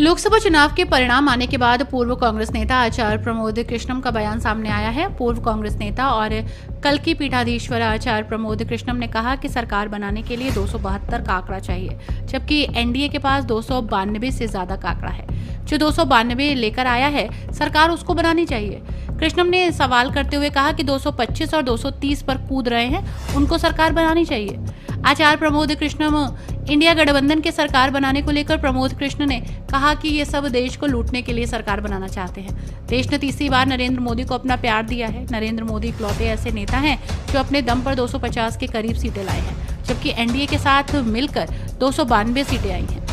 लोकसभा चुनाव के परिणाम आने के बाद पूर्व कांग्रेस नेता आचार्य प्रमोद कृष्णम का बयान सामने आया है। पूर्व कांग्रेस नेता और कल की पीठाधीश्वर आचार्य प्रमोद कृष्णम ने कहा कि सरकार बनाने के लिए 272 का आंकड़ा चाहिए, जबकि एनडीए के पास 292 से ज्यादा का आंकड़ा है। जो 292 लेकर आया है, सरकार उसको बनानी चाहिए। कृष्णम ने सवाल करते हुए कहा कि 225 और 230 पर कूद रहे हैं, उनको सरकार बनानी चाहिए। आचार्य प्रमोद कृष्णम इंडिया गठबंधन के सरकार बनाने को लेकर प्रमोद कृष्ण ने कहा कि ये सब देश को लूटने के लिए सरकार बनाना चाहते हैं। देश ने तीसरी बार नरेंद्र मोदी को अपना प्यार दिया है। नरेंद्र मोदी इकलौते ऐसे नेता हैं जो अपने दम पर 250 के करीब सीटें लाए हैं, जबकि एनडीए के साथ मिलकर 292 सीटें आई हैं।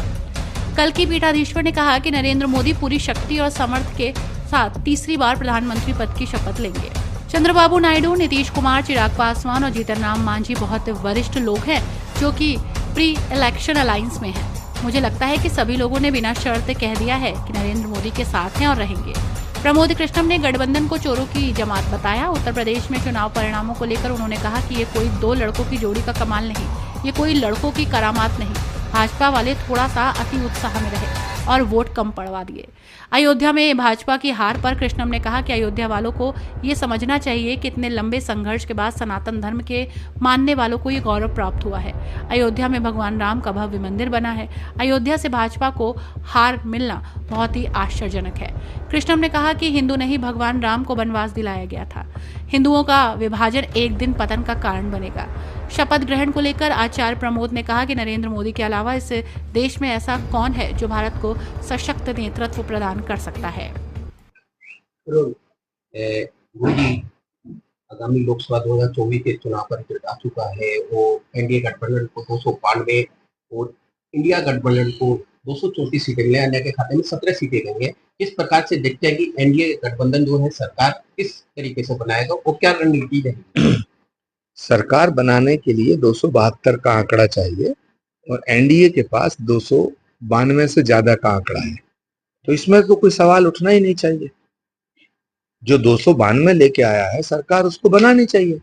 कल की पीठाधीश्वर ने कहा कि नरेंद्र मोदी पूरी शक्ति और सामर्थ्य के साथ तीसरी बार प्रधानमंत्री पद की शपथ लेंगे। चंद्रबाबू नायडू, नीतीश कुमार, चिराग पासवान और जीतन राम मांझी बहुत वरिष्ठ लोग हैं जो कि प्री इलेक्शन अलायंस में हैं। मुझे लगता है कि सभी लोगों ने बिना शर्त कह दिया है कि नरेंद्र मोदी के साथ हैं और रहेंगे। प्रमोद कृष्णम ने गठबंधन को चोरों की जमात बताया। उत्तर प्रदेश में चुनाव परिणामों को लेकर उन्होंने कहा कि ये कोई दो लड़कों की जोड़ी का कमाल नहीं, ये कोई लड़कों की करामात नहीं। भाजपा वाले थोड़ा सा अति उत्साह में रहे और वोट कम पड़वा दिए। अयोध्या में भाजपा की हार पर कृष्णम ने कहा कि अयोध्या वालों को ये समझना चाहिए कि इतने लंबे संघर्ष के बाद सनातन धर्म के मानने वालों को ये गौरव प्राप्त हुआ है। अयोध्या में भगवान राम का भव्य मंदिर बना है। अयोध्या से भाजपा को हार मिलना बहुत ही आश्चर्यजनक है। कृष्णम ने कहा कि हिंदू नहीं, भगवान राम को वनवास दिलाया गया था। हिंदुओं का विभाजन एक दिन पतन का कारण बनेगा। शपथ ग्रहण को लेकर आचार्य प्रमोद ने कहा कि नरेंद्र मोदी के अलावा इस देश में ऐसा कौन है जो भारत को सशक्त नेतृत्व प्रदान कर सकता है। मोदी आगामी लोकसभा 2024 के चुनाव पर रिजल्ट आ चुका है। वो एनडीए गठबंधन को 292 और इंडिया गठबंधन को 234 सीटें मिले, अन्य के खाते में 17 सीटें देंगे। इस प्रकार से देखते हैं कि एनडीए गठबंधन जो है सरकार किस तरीके से बनाएगा और क्या रणनीति रहेगी। सरकार बनाने के लिए 272 का आंकड़ा चाहिए और एनडीए के पास 292 से ज्यादा का आंकड़ा है, तो इसमें तो कोई सवाल उठना ही नहीं चाहिए। जो 292 लेके आया है सरकार उसको बनानी चाहिए,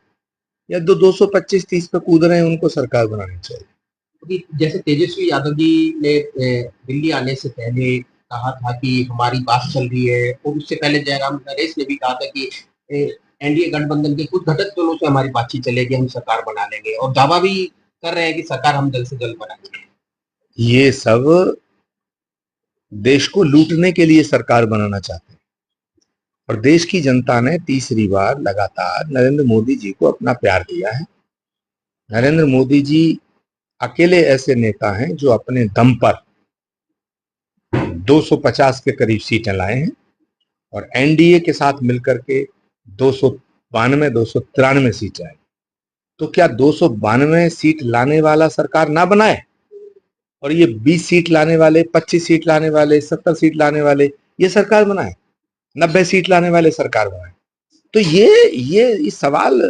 या 225-30 पे कूद रहे हैं उनको सरकार बनानी चाहिए। जैसे तेजस्वी यादव जी ने दिल्ली आने से पहले कहा था कि हमारी बात चल रही है, और उससे पहले जयराम नरेश ने भी कहा था कि एनडीए गठबंधन के कुछ घटक दलों से हमारी बातचीत चलेगी, हम सरकार बना लेंगे, और दावा भी कर रहे हैं कि सरकार हम जल्द से जल्द बनाएंगे। ये सब देश को लूटने के लिए सरकार बनाना चाहते हैं, और देश की जनता ने तीसरी बार लगातार नरेंद्र मोदी जी को अपना प्यार दिया है। नरेंद्र मोदी जी अकेले ऐसे नेता हैं जो अपने दम पर 250 के करीब सीटें लाए हैं, और एनडीए के साथ मिलकर के 292-293 सीटें आई। तो क्या 292 सीट लाने वाला सरकार ना बनाए, और ये 20 सीट लाने वाले, 25 सीट लाने वाले, 70 सीट लाने वाले ये सरकार बनाए, 90 सीट लाने वाले सरकार बनाए? तो ये इस सवाल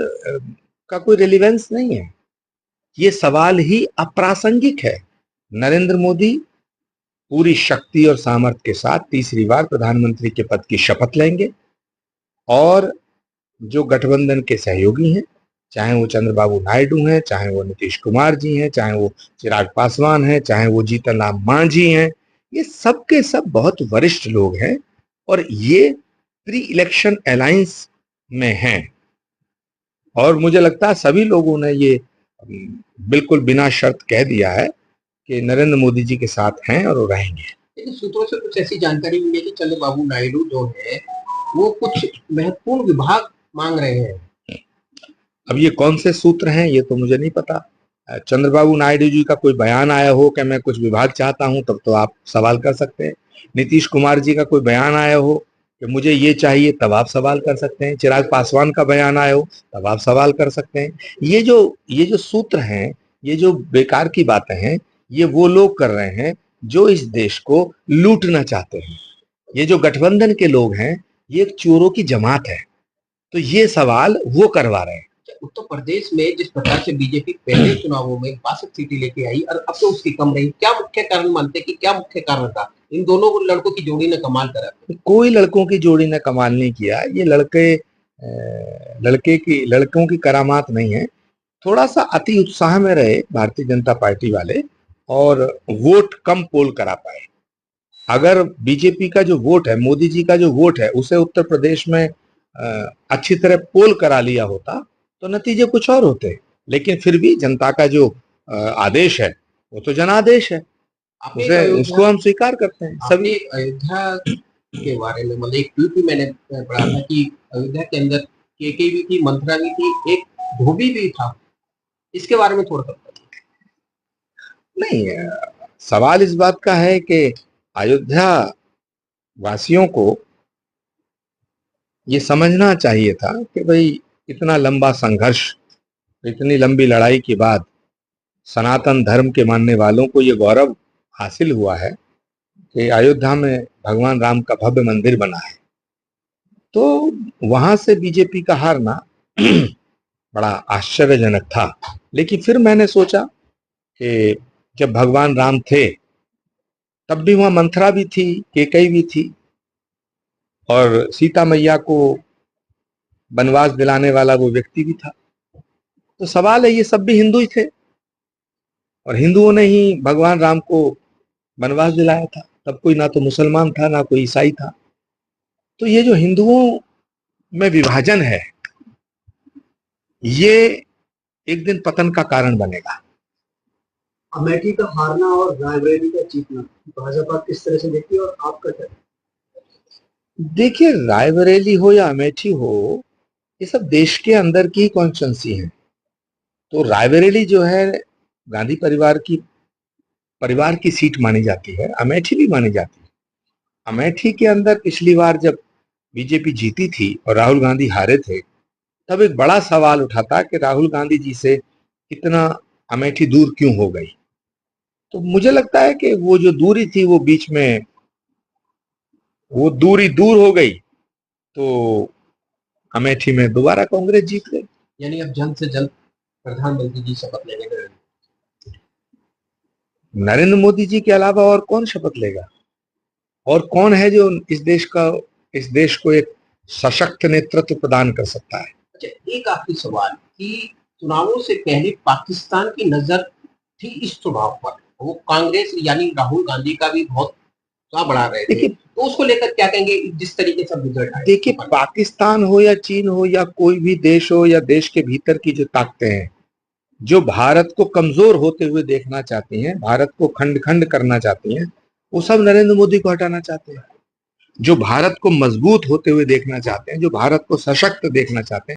का कोई रेलिवेंस नहीं है, ये सवाल ही अप्रासंगिक है। नरेंद्र मोदी पूरी शक्ति और सामर्थ्य के साथ तीसरी बार प्रधानमंत्री के पद की शपथ लेंगे, और जो गठबंधन के सहयोगी हैं, चाहे वो चंद्रबाबू नायडू हैं, चाहे वो नीतीश कुमार जी हैं, चाहे वो चिराग पासवान हैं, चाहे वो जीतन राम मांझी हैं, ये सब के सब बहुत वरिष्ठ लोग हैं और ये प्री इलेक्शन अलायंस में हैं। और मुझे लगता है सभी लोगों ने ये बिल्कुल बिना शर्त कह दिया है कि नरेंद्र मोदी जी के साथ हैं और वो रहेंगे। लेकिन सूत्रों से कुछ ऐसी जानकारी मिली है कि चंद्रबाबू नायडू जो है वो कुछ महत्वपूर्ण विभाग मांग रहे हैं। अब ये कौन से सूत्र हैं ये तो मुझे नहीं पता। चंद्रबाबू नायडू जी का कोई बयान आया हो कि मैं कुछ विभाग चाहता हूं, तब तो आप सवाल कर सकते हैं। नीतीश कुमार जी का कोई बयान आया हो कि मुझे ये चाहिए, तब आप सवाल कर सकते हैं। चिराग पासवान का बयान आया हो तब आप सवाल कर सकते हैं। ये जो सूत्र हैं, ये जो बेकार की बातें हैं, ये वो लोग कर रहे हैं जो इस देश को लूटना चाहते हैं। ये जो गठबंधन के लोग हैं ये एक चोरों की जमात है, तो ये सवाल वो करवा रहे हैं। उत्तर प्रदेश में जिस प्रकार से बीजेपी पहले चुनावों में 62 सीटें लेके आई और अब तो उसकी कम रही, क्या मुख्य कारण मानते हैं कि क्या मुख्य कारण था? इन दोनों लड़कों की जोड़ी ने कमाल करा। कोई लड़कों की जोड़ी ने कमाल नहीं किया। ये लड़कों की करामात नहीं है। थोड़ा सा अति उत्साह में रहे भारतीय जनता पार्टी वाले और वोट कम पोल करा पाए। अगर बीजेपी का जो वोट है, मोदी जी का जो वोट है, उसे उत्तर प्रदेश में अच्छी तरह पोल करा लिया होता तो नतीजे कुछ और होते। लेकिन फिर भी जनता का जो आदेश है वो तो जनादेश है, उसको हम स्वीकार करते हैं सभी। अयोध्या के बारे में मतलब एक ट्वीट भी मैंने पढ़ा था कि अयोध्या के अंदर केके भी थी, मंत्रा भी थी, एक धोबी भी था। इसके बारे में थोड़ा सा नहीं, सवाल इस बात का है कि अयोध्या वासियों को ये समझना चाहिए था कि भाई इतना लंबा संघर्ष, इतनी लंबी लड़ाई के बाद सनातन धर्म के मानने वालों को ये गौरव हासिल हुआ है कि अयोध्या में भगवान राम का भव्य मंदिर बना है। तो वहां से बीजेपी का हारना बड़ा आश्चर्यजनक था। लेकिन फिर मैंने सोचा कि जब भगवान राम थे तब भी वहां मंथरा भी थी, केकई भी थी, और सीता मैया को वनवास दिलाने वाला वो व्यक्ति भी था। तो सवाल है, ये सब भी हिंदू ही थे और हिंदुओं ने ही भगवान राम को वनवास दिलाया था। तब कोई ना तो मुसलमान था, ना कोई ईसाई था। तो ये जो हिंदुओं में विभाजन है, ये एक दिन पतन का कारण बनेगा। अमेठी का हारना और रायबरेली का जीतना भाजपा किस तरह से देखती है और आपका क्या? देखिए, रायबरेली हो या अमेठी हो, ये सब देश के अंदर की कॉन्स्टिट्यूंसी है। तो रायबरेली जो है गांधी परिवार की सीट मानी जाती है, अमेठी भी मानी जाती है। अमेठी के अंदर पिछली बार जब बीजेपी जीती थी और राहुल गांधी हारे थे, तब एक बड़ा सवाल उठा था कि राहुल गांधी जी से इतना अमेठी दूर क्यों हो गई। तो मुझे लगता है कि वो जो दूरी थी वो बीच में वो दूरी दूर हो गई, तो अमेठी में दोबारा कांग्रेस जीत गई। यानी अब जल्द से जल्द प्रधानमंत्री जी शपथ लेने गए। नरेंद्र मोदी जी के अलावा और कौन शपथ लेगा? और कौन है जो इस देश को एक सशक्त नेतृत्व प्रदान कर सकता है? अच्छा, एक आखिरी सवाल कि चुनावों से पहले पाकिस्तान की नजर थी इस चुनाव पर, वो कांग्रेस यानी राहुल गांधी का भी बहुत बढ़ा रहे थे, तो उसको लेकर क्या कहेंगे जिस तरीके से रिजल्ट आए? देखिए, पाकिस्तान हो या चीन हो या कोई भी देश हो या देश के भीतर की जो ताकतें हैं, जो भारत को कमजोर होते हुए देखना चाहती हैं, भारत को खंड खंड करना चाहती हैं, वो सब नरेंद्र मोदी को हटाना चाहते हैं। जो भारत को मजबूत होते हुए देखना चाहते हैं, जो भारत को सशक्त देखना चाहते हैं,